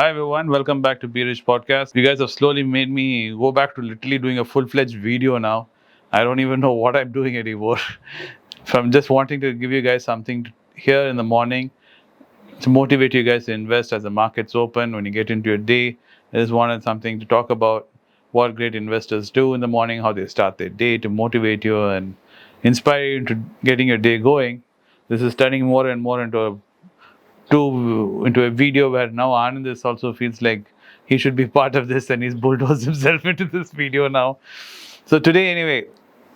Hi everyone, welcome back to Be Rich Podcast. You guys have slowly made me go back to literally doing a full-fledged video now. I don't even know what I'm doing anymore. So I'm just wanting to give you guys something to hear in the morning to motivate you guys to invest as the markets open. When you get into your day, I just wanted something to talk about what great investors do in the morning, how they start their day to motivate you and inspire you into getting your day going. This is turning more and more into a video where now Anand is also feels like he should be part of this and he's bulldozed himself into this video now. So today, anyway,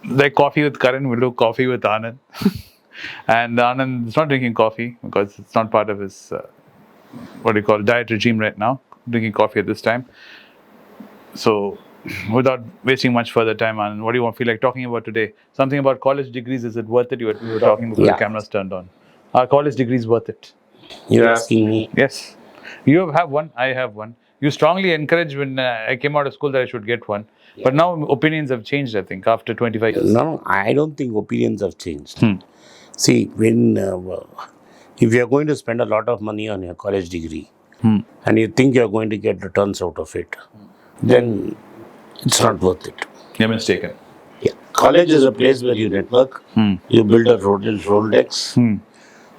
like coffee with Karan, we'll do coffee with Anand. And Anand is not drinking coffee because it's not part of his what do you call diet regime right now. Drinking coffee at this time. So, without wasting much further time, Anand, what do you feel like talking about today? Something about college degrees. Is it worth it? We were talking before the cameras turned on. Are college degrees worth it? You're asking me? Yes. You have one, I have one. You strongly encouraged when I came out of school that I should get one. Yeah. But now opinions have changed, I think, after 25 years. No, I don't think opinions have changed. See, when if you're going to spend a lot of money on your college degree and you think you're going to get returns out of it, then it's not worth it. You're mistaken. Yeah. College is a place where you network, you build a Rolodex.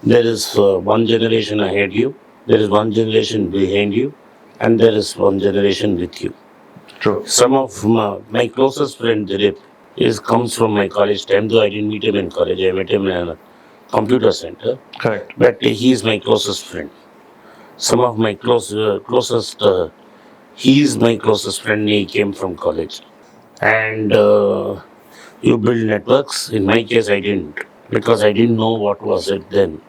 There is one generation ahead you, there is one generation behind you, and there is one generation with you. True. Some of my closest friend, Dilip, comes from my college time, though I didn't meet him in college. I met him in a computer center. Correct. But he is my closest friend. Some of my he is my closest friend. He came from college. And you build networks. In my case, I didn't, because I didn't know what was it then.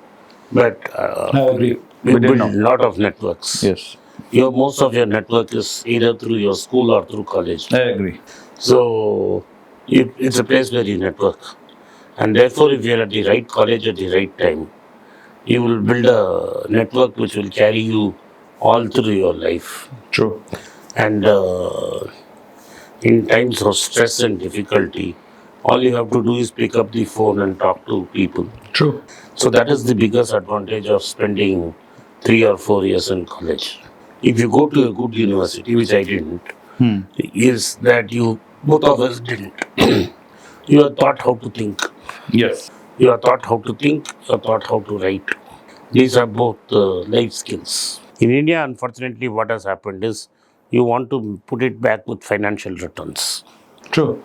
But I agree. we build a lot of networks. Yes. Most of your network is either through your school or through college. I agree. So it's a place where you network. And therefore, if you're at the right college at the right time, you will build a network which will carry you all through your life. True. And in times of stress and difficulty, all you have to do is pick up the phone and talk to people. True. So that is the biggest advantage of spending 3 or 4 years in college. If you go to a good university, which I didn't, is that both of us didn't. You are taught how to think. Yes. You are taught how to think, you are taught how to write. These are both life skills. In India, unfortunately, what has happened is you want to put it back with financial returns. True.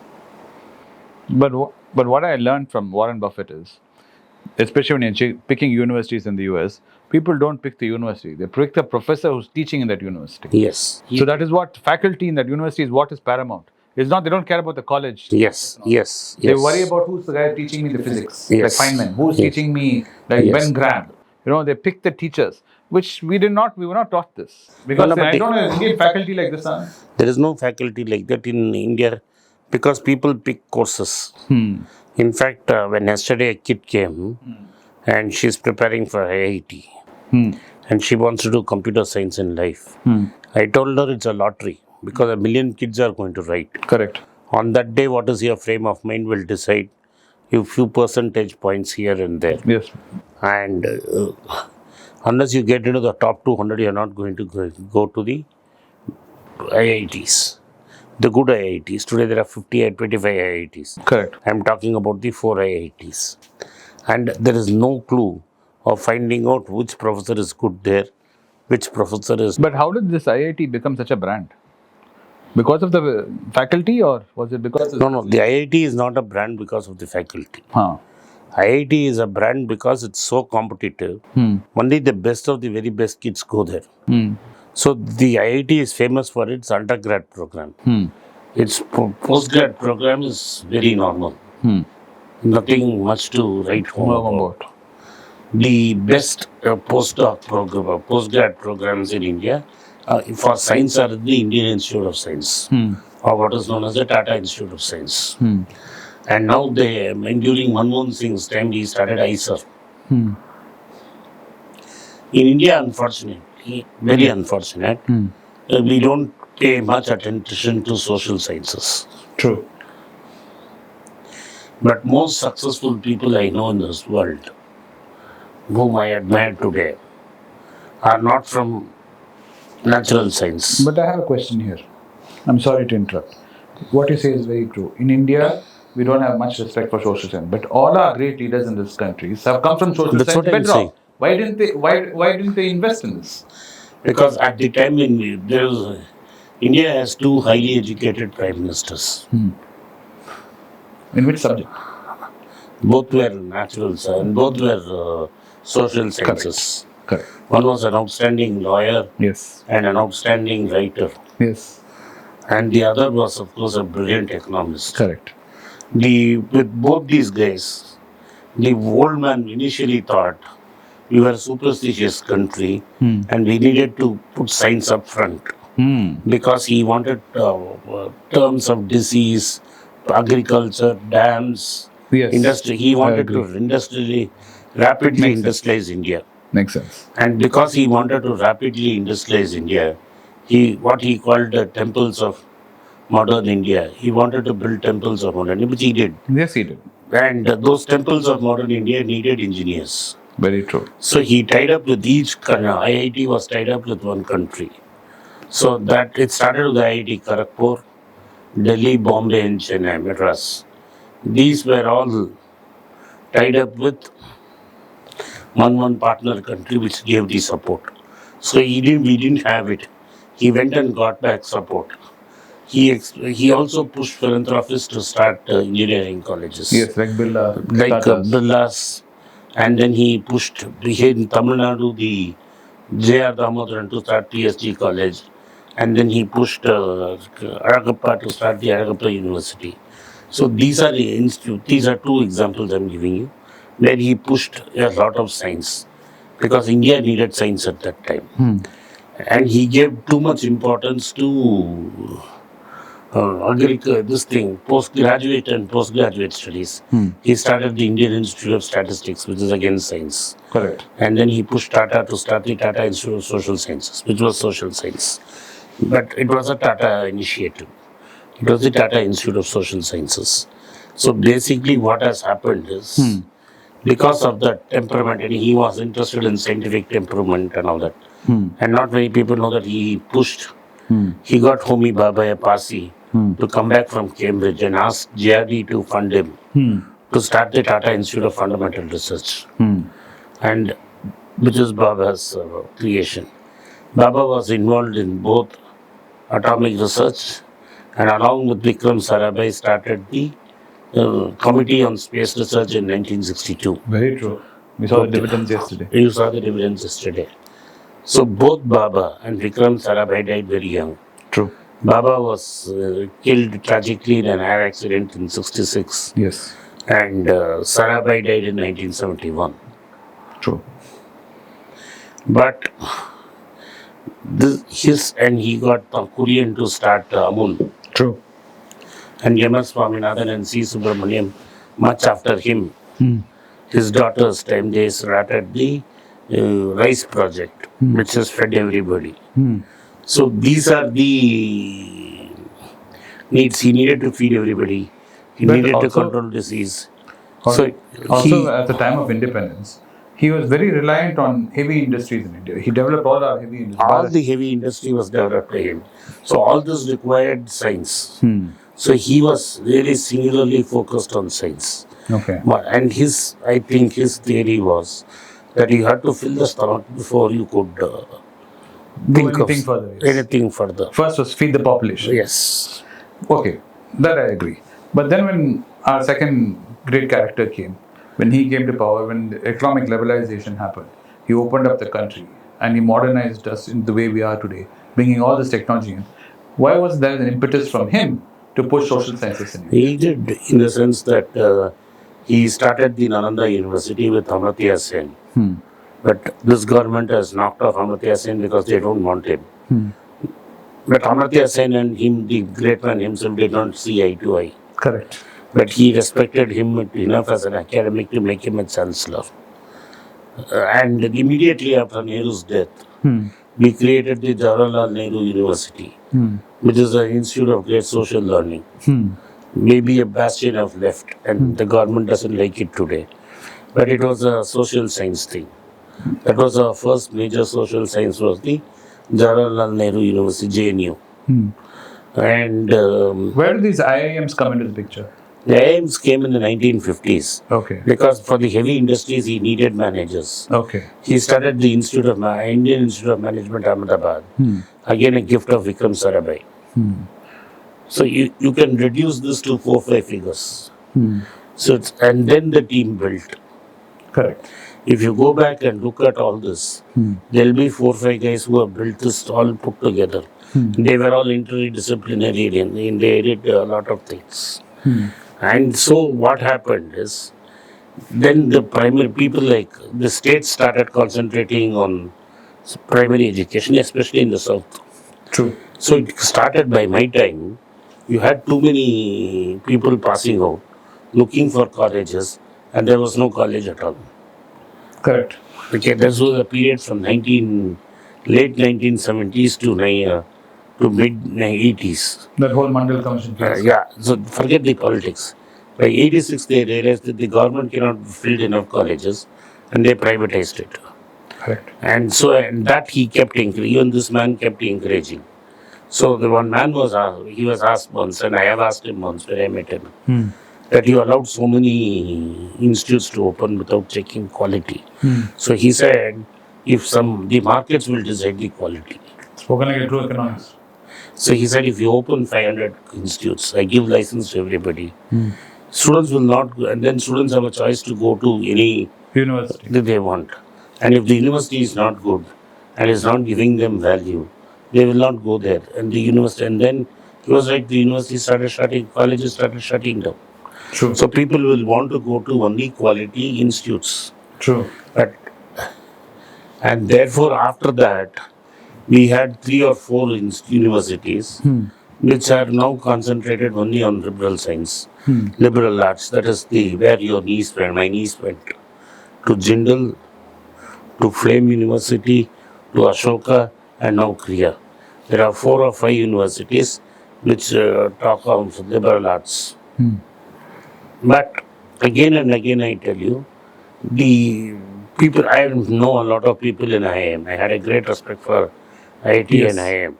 But what I learned from Warren Buffett is, especially when you're picking universities in the US, people don't pick the university. They pick the professor who's teaching in that university. Yes. So that is what faculty in that university is what is paramount. It's not, they don't care about the college. Yes. They worry about who's the guy teaching me the physics. Yes. Like Feynman. Who's teaching me, like Ben Graham. They pick the teachers, which we were not taught this. Because I don't know Indian faculty like this. There is no faculty like that in India because people pick courses. In fact, when yesterday a kid came and she's preparing for IIT and she wants to do computer science in life, I told her it's a lottery because 1 million kids are going to write. Correct. On that day, what is your frame of mind will decide you few percentage points here and there. Yes. And unless you get into the top 200, you're not going to go to the IITs. The good IITs. Today there are 25 IITs. Correct. I'm talking about the 4 IITs. And there is no clue of finding out which professor is good there, which professor is... But how did this IIT become such a brand? Because of the faculty, or was it because... No, the IIT is not a brand because of the faculty. IIT is a brand because it's so competitive. Only the best of the very best kids go there. So the IIT is famous for its undergrad program. Its postgrad program is very normal. Nothing much to write home about. The best postgrad programs in India for science are the Indian Institute of Science, or what is known as the Tata Institute of Science. And now during Manmohan Singh's time, he started ISER. In India, unfortunately, very unfortunate, we don't pay much attention to social sciences. True. But most successful people I know in this world, whom I admire today, are not from natural science. But I have a question here. I'm sorry to interrupt. What you say is very true. In India, we don't have much respect for social science, but all our great leaders in this countries have come from social That's science what I'm saying. bedrock. Why didn't they? Why didn't they invest in this? Because at the time when there was, India has two highly educated prime ministers. In which subject? Both were natural science, both were social sciences. Correct. One was an outstanding lawyer Yes. and an outstanding writer. Yes. And the other was, of course, a brilliant economist. Correct. With both these guys, the old man initially thought we were a superstitious country and we needed to put science up front because he wanted terms of disease, agriculture, dams, Yes. industry. He wanted to rapidly industrialize India. Makes sense. And because he wanted to rapidly industrialize India, what he called the temples of modern India. He wanted to build temples of modern India, which he did. Yes, he did. And those temples of modern India needed engineers. Very true. So he tied up with each IIT was tied up with one country. So that it started with IIT Kharagpur, Delhi, Bombay, and Chennai, Madras. These were all tied up with one partner country which gave the support. So we didn't have it. He went and got back support. He also pushed philanthropists to start engineering colleges. Yes, like Birla. Like Birlas. And then he pushed in Tamil Nadu the J.R. Damodaran to start TSG College. And then he pushed Aragappa to start the Aragappa University. So these are two examples I'm giving you, where he pushed a lot of science because India needed science at that time. And he gave too much importance to postgraduate and postgraduate studies. He started the Indian Institute of Statistics, which is again science. Correct. And then he pushed Tata to start the Tata Institute of Social Sciences, which was social science. But it was a Tata initiative. It was the Tata Institute of Social Sciences. So basically what has happened is, because of that temperament, and he was interested in scientific temperament and all that, and not many people know that he pushed. He got Homi Bhabaya Pasi to come back from Cambridge and asked JRD to fund him to start the Tata Institute of Fundamental Research, and which is Baba's creation. Baba was involved in both atomic research and along with Vikram Sarabhai started the Committee on Space Research in 1962. Very true. We saw the dividends yesterday. You saw the dividends yesterday. So both Baba and Vikram Sarabhai died very young. True. Baba was killed tragically in an air accident in 1966. Yes. And Sarabhai died in 1971. True. But he got Kurian to start Amul. True. And M.S. Swaminathan and C. Subramaniam, much after him, his daughter's time, they started the rice project, which has fed everybody. So these are the needs. He needed to feed everybody. He needed to control disease. Also, at the time of independence, he was very reliant on heavy industries in India. He developed all our heavy industries. All the heavy industry was developed by him. So all this required science. So he was really singularly focused on science. Okay. And I think his theory was that you had to fill the stomach before you could think of anything further. First was feed the population. Yes. Okay, that I agree. But then when our second great character came, when he came to power, when the economic liberalization happened, he opened up the country and he modernized us in the way we are today, bringing all this technology in. Why was there an impetus from him to push social sciences in India? He did, in the sense that he started the Nalanda University with Amartya Sen. But this government has knocked off Amartya Sen because they don't want him. But Amartya Sen and him, the great man himself, did not see eye to eye. Correct. But he respected him enough as an academic to make him a chancellor. And immediately after Nehru's death, we created the Jawaharlal Nehru University, which is an institute of great social learning. Maybe a bastion of left, and the government doesn't like it today. But it was a social science thing. That was our first major social science, was the Jawaharlal Nehru University, JNU. And where do these IIMs come into the picture? The IIMs came in the 1950s. Okay. Because for the heavy industries, he needed managers. Okay. He started the Indian Institute of Management, Ahmedabad. Again, a gift of Vikram Sarabhai. So you can reduce this to 4-5 figures. So and then the team built. Correct. If you go back and look at all this, there'll be 4-5 guys who have built this all put together. They were all interdisciplinary and they did a lot of things. And so what happened is, then the primary people like the state started concentrating on primary education, especially in the south. True. So it started by my time. You had too many people passing out, looking for colleges, and there was no college at all. Correct. Okay, this was a period from late 1970s to mid 80s. That whole Mandal Commission case. Yeah, so forget the politics. By 86, they realized that the government cannot fill enough colleges, and they privatized it. Correct. And so and that he kept encouraging. Even this man kept encouraging. So the one man was asked once, and I have asked him once when I met him, that you allowed so many institutes to open without checking quality. So he said, the markets will decide the quality. Spoken like a true economist. So he said, if you open 500 institutes, I give license to everybody. Students will not, and then students have a choice to go to any university that they want. And if the university is not good and is not giving them value, they will not go there. And the university, and then he was right, the university colleges started shutting down. True. So people will want to go to only quality institutes. True. And therefore, after that, we had 3 or 4 universities which are now concentrated only on liberal science, liberal arts. That is where my niece went. To Jindal, to Flame University, to Ashoka, and now Kriya. There are 4 or 5 universities which talk of liberal arts. But again and again, I tell you, the people, I know a lot of people in IIM. I had a great respect for IIT and IIM.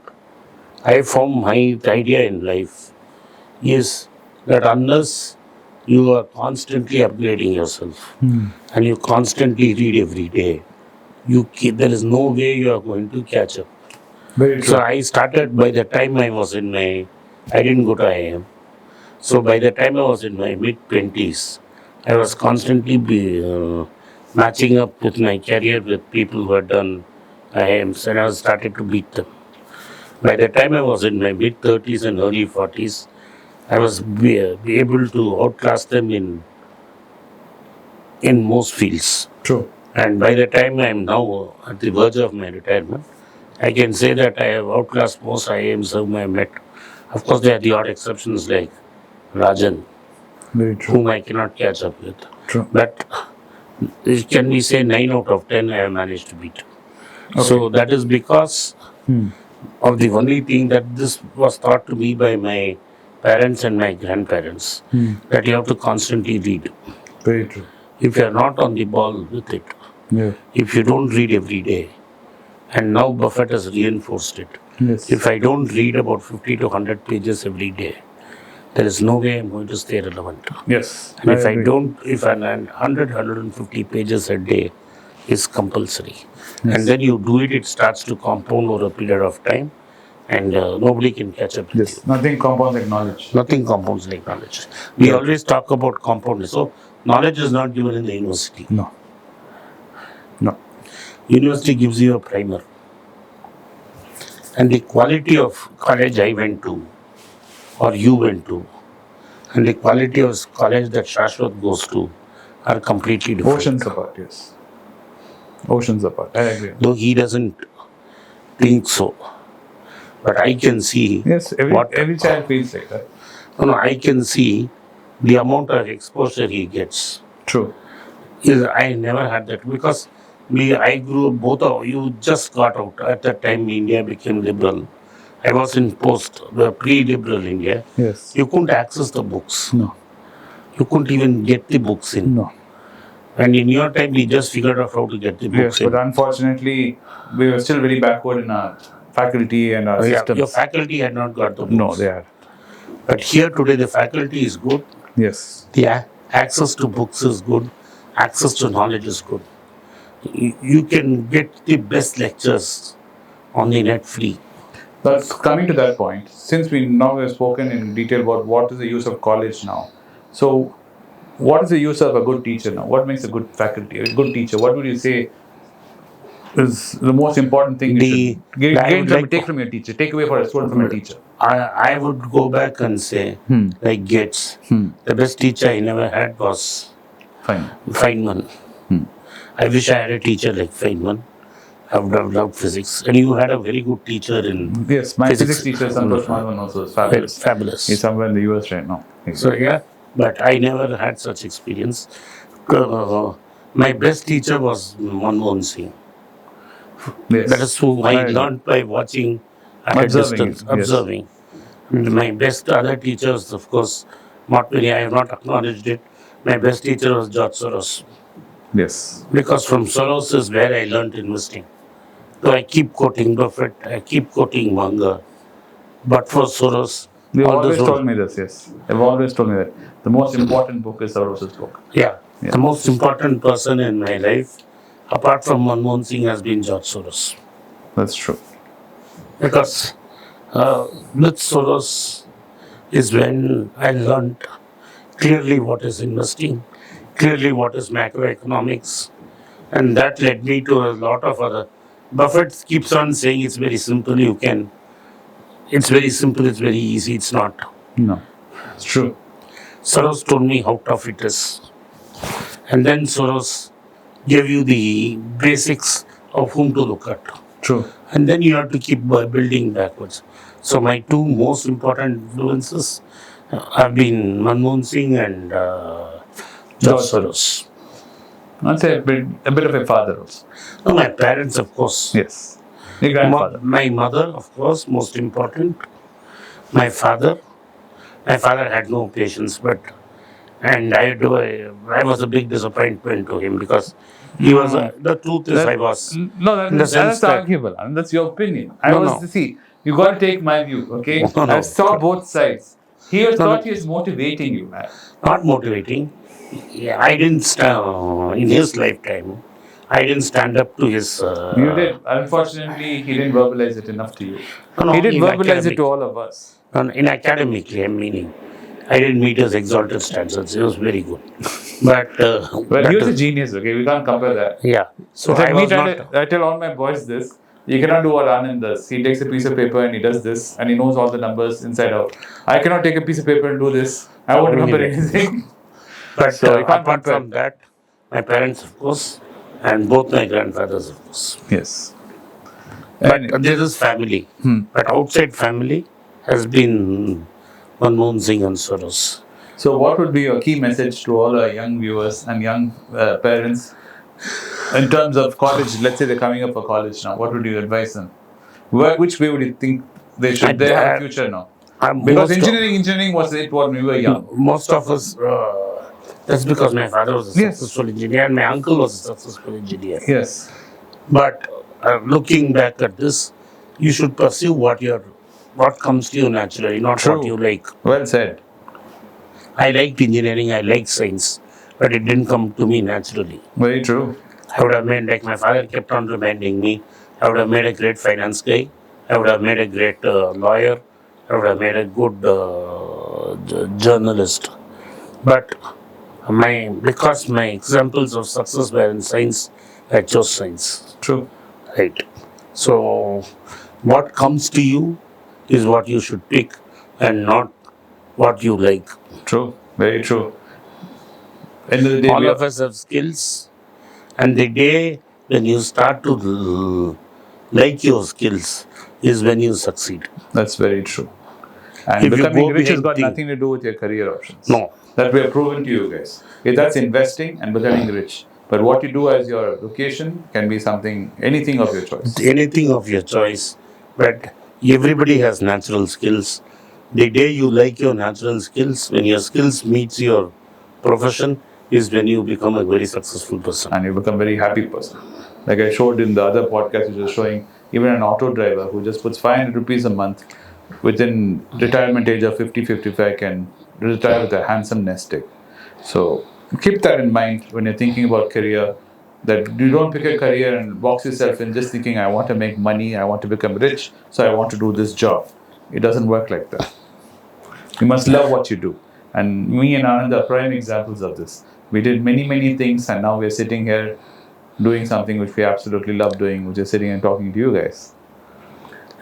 I found my idea in life is that unless you are constantly upgrading yourself and you constantly read every day, there is no way you are going to catch up. So I started by the time I didn't go to IIM. So by the time I was in my mid-20s, I was constantly matching up with my career with people who had done IIMs, and I started to beat them. By the time I was in my mid-30s and early 40s, I was able to outclass them in most fields. True. And by the time I am now at the verge of my retirement, I can say that I have outclassed most IIMs whom I met. Of course, there are the odd exceptions like Rajan, Very true. whom I cannot catch up with. True. But can we say 9 out of 10 I have managed to beat? Okay. So that is because of the only thing that this was taught to me by my parents and my grandparents, that you have to constantly read. Very true. If you are not on the ball with it, if you don't read every day, and now Buffett has reinforced it. Yes. If I don't read about 50 to 100 pages every day, there is no way I'm going to stay relevant. Yes. And if 150 pages a day is compulsory, and then you do it, it starts to compound over a period of time, and nobody can catch up with you. Nothing compounds like knowledge. Nothing compounds like knowledge. We always talk about compounding. So knowledge is not given in the university. No. University gives you a primer. And the quality of college I went to, or you went to, and the quality of college that Shashwat goes to are completely different. Oceans apart, yes. Oceans apart. I agree. Though he doesn't think so. But I can see. Yes, every child feels like that. No, I can see the amount of exposure he gets. True. I never had that because I grew up, you just got out. At that time, India became liberal. I was in pre-liberal India. Yes. You couldn't access the books. No. You couldn't even get the books in. No. And in your time, we just figured out how to get the books. Yes, but unfortunately, we were still very backward in our faculty and our systems. Your faculty had not got the books. No, they are. But here today, the faculty is good. Yes. The access to books is good. Access to knowledge is good. You can get the best lectures on the net free. But coming to that point, since we now have spoken in detail about what is the use of college now, so what is the use of a good teacher now? What makes a good faculty, a good teacher? What would you say is the most important thing you should take from your teacher, take away for a student from a teacher? I would go back and say, like Gates, the best teacher I never had was Feynman. I wish I had a teacher like Feynman. I would have loved physics. And you had a very good teacher in Yes, my physics teacher, Santosh Madhavan, also is fabulous. Fabulous. He's somewhere in the US right now. So, yeah, but I never had such experience. My best teacher was Manmohan Singh. Yes. That is who I learned by watching at a distance, observing. Yes. My best other teachers, of course, not many, I have not acknowledged it. My best teacher was George Soros. Yes. Because from Soros is where I learned investing. So I keep quoting Buffett, I keep quoting Munger. But for Soros, you've always told me this, yes. You've always told me that. The most important book is Soros's book. Yeah. The most important person in my life, apart from Manmohan Singh, has been George Soros. That's true. Because with Soros is when I learned clearly what is investing, clearly what is macroeconomics, and that led me to a lot of other. Buffett keeps on saying it's very simple, it's very simple, it's very easy, it's not. No, it's true. Soros told me how tough it is. And then Soros gave you the basics of whom to look at. True. And then you have to keep building backwards. So my two most important influences have been Manmohan Singh and George Soros. I'd say a bit of a father also. No, my parents, of course. Yes. Your grandfather. My mother, of course, most important. My father had no patience, and I was a big disappointment to him because he was. The truth is, I was. No, that's arguable. And that's your opinion. See, you got to take my view, okay? I saw both sides. He thought he was motivating you, man. Not motivating. Yeah, I didn't in his lifetime. I didn't stand up to his. You did. Unfortunately, he didn't verbalize it enough to you. He didn't verbalize it to all of us. In academically, I'm meaning. I didn't meet his exalted standards. It was very good. But he was a genius, okay? We can't compare that. Yeah. So I tell all my boys this. You cannot do what Anand does. He takes a piece of paper and he does this and he knows all the numbers inside out. I cannot take a piece of paper and do this. I won't remember anything. But so apart from that, my parents, of course, and both my grandfathers, of course. Yes. But this is family. But outside family has been Manmohan Singh and Soros. So what would be your key message to all our young viewers and young parents in terms of college? Let's say they're coming up for college now. What would you advise them? Which way would you think they should? They have a future now. Because engineering was it when we were young. Most of us, that's because my father was a successful engineer and my uncle was a successful engineer. Yes. But looking back at this, you should pursue what comes to you naturally, not what you like. Well said. I liked engineering, I liked science, but it didn't come to me naturally. Very true. I would have made, like my father kept on reminding me, I would have made a great finance guy, I would have made a great lawyer, I would have made a good journalist. But because my examples of success were in science, I chose science. True. Right. So, what comes to you is what you should pick and not what you like. True. Very true. All of us have skills, and the day when you start to like your skills is when you succeed. That's very true. And becoming rich has got nothing to do with your career options. No. That we have proven to you guys. That's investing and becoming rich. But what you do as your vocation can be anything of your choice. Anything of your choice. But everybody has natural skills. The day you like your natural skills, when your skills meets your profession, is when you become a very successful person. And you become a very happy person. Like I showed in the other podcast, which was showing even an auto driver who just puts 500 rupees a month within retirement age of 50, 55 can retire with a handsome nest egg. So keep that in mind when you're thinking about career, that you don't pick a career and box yourself in just thinking, I want to make money, I want to become rich, so I want to do this job. It doesn't work like that. You must love what you do. And me and Anand are prime examples of this. We did many, many things, and now we're sitting here doing something which we absolutely love doing, which is sitting and talking to you guys.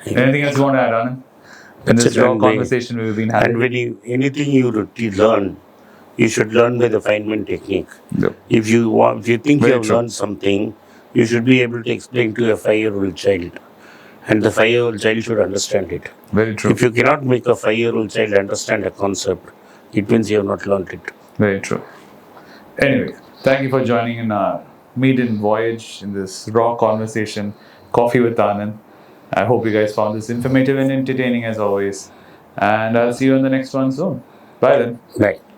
Anything else you want to add, Anand? In this raw conversation we've been having. And when anything you learn, you should learn by the Feynman technique. Yep. If you think you have learned something, you should be able to explain to a 5-year-old child. And the 5-year-old child should understand it. Very true. If you cannot make a 5-year-old child understand a concept, it means you have not learned it. Very true. Anyway, thank you for joining in our maiden voyage in this raw conversation, Coffee with Anand. I hope you guys found this informative and entertaining as always. And I'll see you in the next one soon. Bye then. Bye.